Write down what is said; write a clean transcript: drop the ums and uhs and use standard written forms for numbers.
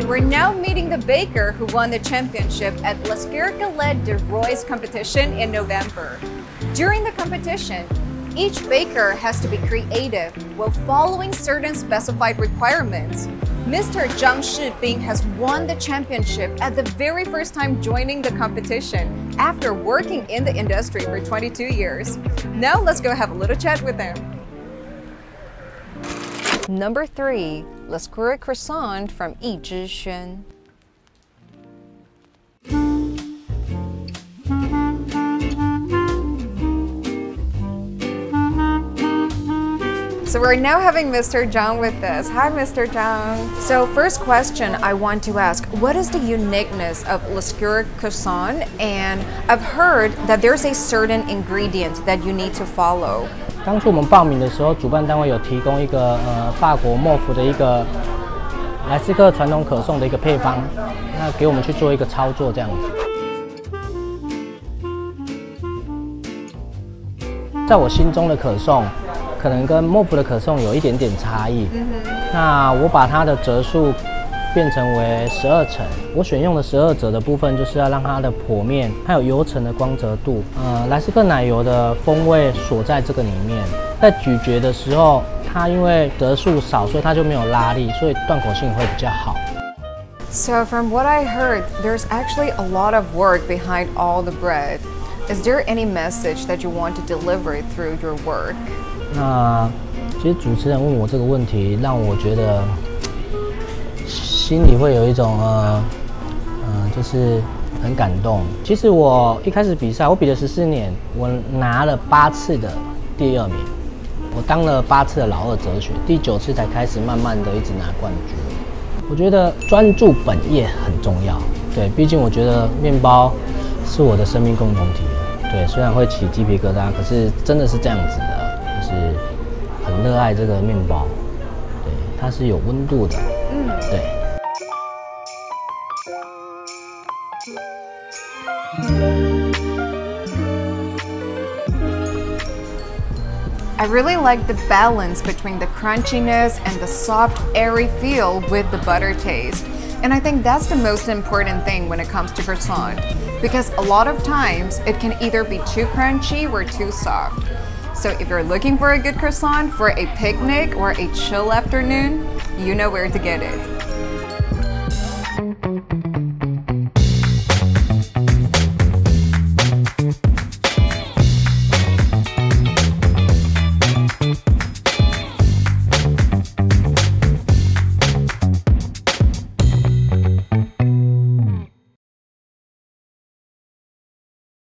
We're now meeting the baker who won the championship at l'Escargot de Roy's competition in November. During the competition, each baker has to be creative while following certain specified requirements. Mr. Zhang Shibing has won the championship at the very first time joining the competition after working in the industry for 22 years. Now let's go have a little chat with him. Number 3, l'Escargot croissant from IJYSHENG. So we're now having Mr. Zhang with us. Hi, Mr. Zhang. So first question I want to ask, what is the uniqueness of l'Escargot croissant? And I've heard that there's a certain ingredient that you need to follow. 当初我们报名的时候，主办单位有提供一个法国莫夫的一个莱斯克传统可颂的一个配方，那给我们去做一个操作这样子。在我心中的可颂，可能跟莫夫的可颂有一点点差异。那我把它的折数变成为12层，我选用的12折的部分，就是要让它的剖面还有油层的光泽度，莱斯克奶油的风味锁在这个里面。在咀嚼的时候，它因为折数少，所以它就没有拉力，所以断口性会比较好。So from what I heard, there's actually a lot of work behind all the bread. Is there any message that you want to deliver through your work? 那其实主持人问我这个问题，让我觉得心里会有一种就是很感动。其实我一开始比赛，我比了14年，我拿了8次的第2名，我当了8次的老二哲学，第9次才开始慢慢的一直拿冠军。我觉得专注本业很重要，对，毕竟我觉得面包是我的生命共同体。对，虽然会起鸡皮疙瘩，可是真的是这样子的，就是很热爱这个面包。对，它是有温度的。对。I really like the balance between the crunchiness and the soft, airy feel with the butter taste. And I think that's the most important thing when it comes to croissant, because a lot of times it can either be too crunchy or too soft. So if you're looking for a good croissant for a picnic or a chill afternoon, you know where to get it.